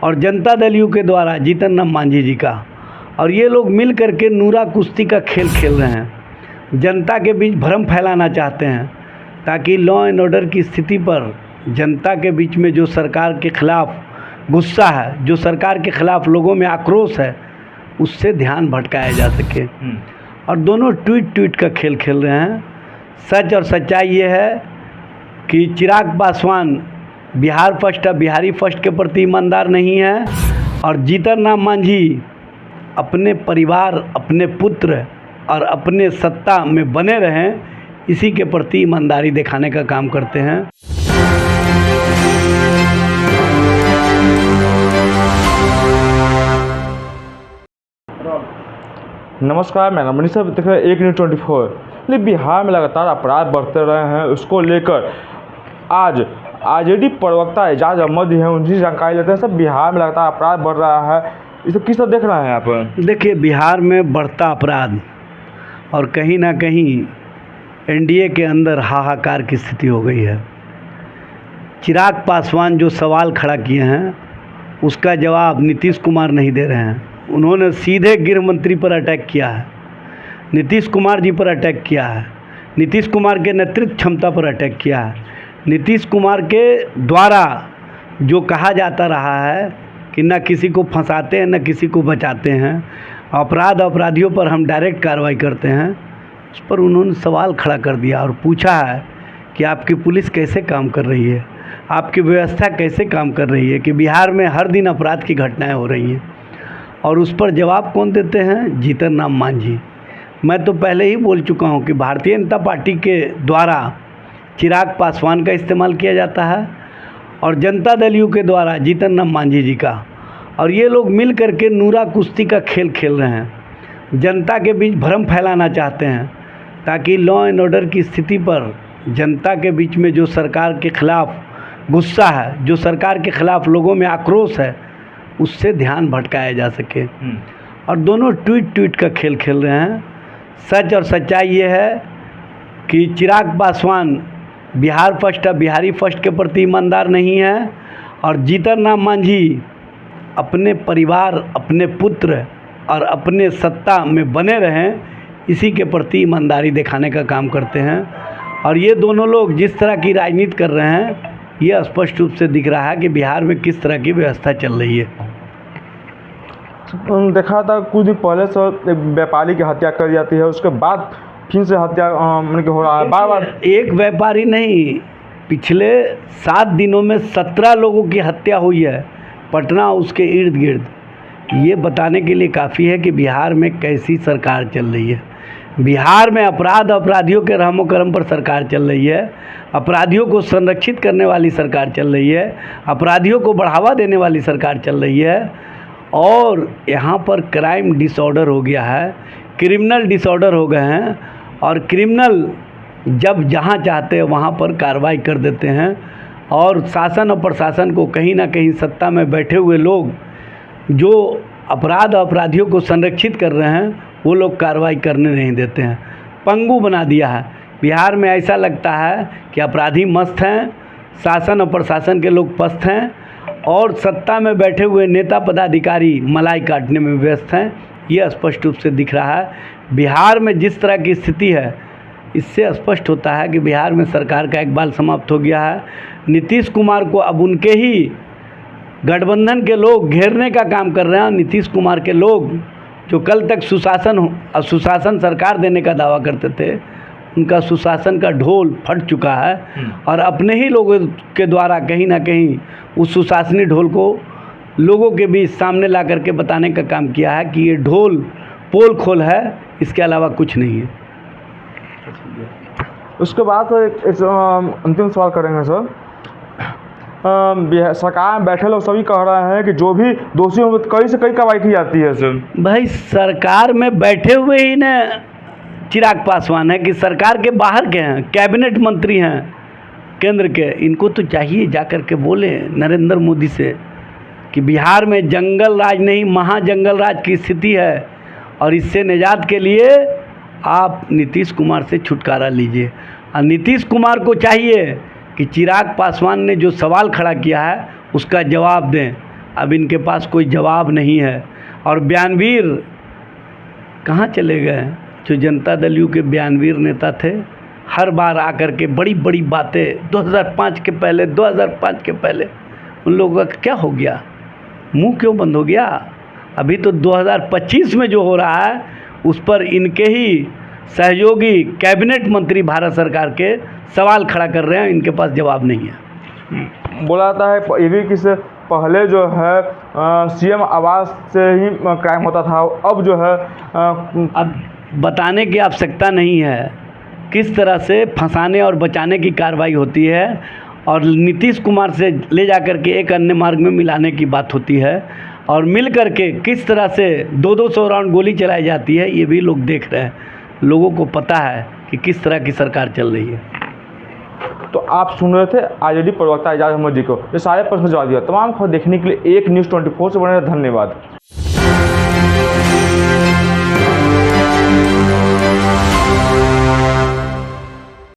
और जनता दल यू के द्वारा जीतन राम मांझी जी का, और ये लोग मिल करके नूरा कुश्ती का खेल खेल रहे हैं। जनता के बीच भ्रम फैलाना चाहते हैं ताकि लॉ एंड ऑर्डर की स्थिति पर जनता के बीच में जो सरकार के खिलाफ गुस्सा है, जो सरकार के खिलाफ लोगों में आक्रोश है, उससे ध्यान भटकाया जा सके। और दोनों ट्वीट का खेल खेल रहे हैं। सच और सच्चाई ये है कि चिराग पासवान बिहार फर्स्ट बिहारी फर्स्ट के प्रति ईमानदार नहीं है, और जीतन राम मांझी अपने परिवार, अपने पुत्र और अपने सत्ता में बने रहें, इसी के प्रति ईमानदारी दिखाने का काम करते हैं। नमस्कार, मैं मनीष साहब देख रहे हैं 1 न्यूज़ 24। बिहार में लगातार अपराध बढ़ते रहे हैं, उसको लेकर आज आरजेडी प्रवक्ता एजाज अहमद हैं, उनकी जानकारी लेते हैं। सब बिहार में लगातार अपराध बढ़ रहा है, इसे किस तरह देख रहे हैं आप? देखिए, बिहार में बढ़ता अपराध और कहीं ना कहीं एनडीए के अंदर हाहाकार की स्थिति हो गई है। चिराग पासवान जो सवाल खड़ा किए हैं उसका जवाब नीतीश कुमार नहीं दे रहे हैं। उन्होंने सीधे गृह मंत्री पर अटैक किया है, नीतीश कुमार जी पर अटैक किया है, नीतीश कुमार के नेतृत्व क्षमता पर अटैक किया है। नीतीश कुमार के द्वारा जो कहा जाता रहा है कि न किसी को फंसाते हैं न किसी को बचाते हैं, अपराधियों पर हम डायरेक्ट कार्रवाई करते हैं, उस पर उन्होंने सवाल खड़ा कर दिया और पूछा है कि आपकी पुलिस कैसे काम कर रही है, आपकी व्यवस्था कैसे काम कर रही है कि बिहार में हर दिन अपराध की घटनाएं हो रही हैं। और उस पर जवाब कौन देते हैं? जीतन राम मांझी। मैं तो पहले ही बोल चुका हूं कि भारतीय जनता पार्टी के द्वारा चिराग पासवान का इस्तेमाल किया जाता है और जनता दल यू के द्वारा जीतन राम मांझी जी का, और ये लोग मिल करके नूरा कुश्ती का खेल खेल रहे हैं। जनता के बीच भ्रम फैलाना चाहते हैं ताकि लॉ एंड ऑर्डर की स्थिति पर जनता के बीच में जो सरकार के खिलाफ गुस्सा है, जो सरकार के खिलाफ लोगों में आक्रोश है, उससे ध्यान भटकाया जा सके। और दोनों ट्वीट का खेल खेल रहे हैं। सच और सच्चाई ये है कि चिराग पासवान बिहार फर्स्ट बिहारी फर्स्ट के प्रति ईमानदार नहीं है, और जीतन राम मांझी अपने परिवार, अपने पुत्र और अपने सत्ता में बने रहें, इसी के प्रति ईमानदारी दिखाने का काम करते हैं। और ये दोनों लोग जिस तरह की राजनीति कर रहे हैं, ये स्पष्ट रूप से दिख रहा है कि बिहार में किस तरह की व्यवस्था चल रही है। देखा था कुछ दिन पहले से एक व्यापारी की हत्या कर जाती है, उसके बाद फिर से हत्या हो रहा है बार बार। एक व्यापारी नहीं, पिछले 7 दिनों में 17 लोगों की हत्या हुई है पटना उसके इर्द गिर्द। ये बताने के लिए काफ़ी है कि बिहार में कैसी सरकार चल रही है। बिहार में अपराधियों के रहमो करम पर सरकार चल रही है, अपराधियों को संरक्षित करने वाली सरकार चल रही है, अपराधियों को बढ़ावा देने वाली सरकार चल रही है। और यहाँ पर क्राइम डिसऑर्डर हो गया है, क्रिमिनल डिसऑर्डर हो गए हैं, और क्रिमिनल जब जहाँ चाहते हैं वहाँ पर कार्रवाई कर देते हैं। और शासन और प्रशासन को कहीं ना कहीं सत्ता में बैठे हुए लोग जो अपराधियों को संरक्षित कर रहे हैं, वो लोग कार्रवाई करने नहीं देते हैं, पंगु बना दिया है। बिहार में ऐसा लगता है कि अपराधी मस्त हैं, शासन और प्रशासन के लोग पस्त हैं, और सत्ता में बैठे हुए नेता पदाधिकारी मलाई काटने में व्यस्त हैं। ये स्पष्ट रूप से दिख रहा है। बिहार में जिस तरह की स्थिति है, इससे स्पष्ट होता है कि बिहार में सरकार का इकबाल समाप्त हो गया है। नीतीश कुमार को अब उनके ही गठबंधन के लोग घेरने का काम कर रहे हैं। नीतीश कुमार के लोग जो कल तक सुशासन सरकार देने का दावा करते थे, उनका सुशासन का ढोल फट चुका है, और अपने ही लोगों के द्वारा कहीं ना कहीं उस सुशासनी ढोल को लोगों के बीच सामने ला करके बताने का काम किया है कि ये ढोल पोल खोल है, इसके अलावा कुछ नहीं है। उसके बाद अंतिम सवाल करेंगे सर। सरकार में बैठे लोग सभी कह रहे हैं कि जो भी दोषी होंगे कई से कई कार्रवाई की जाती है सर। भाई, सरकार में बैठे हुए ही न चिराग पासवान है कि सरकार के बाहर के हैं, कैबिनेट मंत्री हैं केंद्र के, इनको तो चाहिए जा कर के बोले नरेंद्र मोदी से कि बिहार में जंगल राज नहीं महाजंगल राज की स्थिति है, और इससे निजात के लिए आप नीतीश कुमार से छुटकारा लीजिए। और नीतीश कुमार को चाहिए कि चिराग पासवान ने जो सवाल खड़ा किया है उसका जवाब दें। अब इनके पास कोई जवाब नहीं है। और बयानवीर कहाँ चले गए? जो जनता दल यू के बयानवीर नेता थे, हर बार आकर के बड़ी बड़ी बातें 2005 के पहले उन लोगों का क्या हो गया? मुंह क्यों बंद हो गया? अभी तो 2025 में जो हो रहा है उस पर इनके ही सहयोगी कैबिनेट मंत्री भारत सरकार के सवाल खड़ा कर रहे हैं, इनके पास जवाब नहीं है। बोला जाता है ये भी कि से पहले जो है सीएम आवास से ही क्राइम होता था, अब जो है अब बताने की आवश्यकता नहीं है किस तरह से फंसाने और बचाने की कार्रवाई होती है, और नीतीश कुमार से ले जाकर के एक अन्य मार्ग में मिलाने की बात होती है, और मिल कर के किस तरह से 200 राउंड गोली चलाई जाती है, ये भी लोग देख रहे हैं। लोगों को पता है कि किस तरह की सरकार चल रही है। तो आप सुन रहे थे आरजेडी प्रवक्ता एजाज अहमद जी को, ये सारे प्रश्न जवाब दिया। तमाम खबर देखने के लिए एक न्यूज़ 24 से बने रहे। धन्यवाद।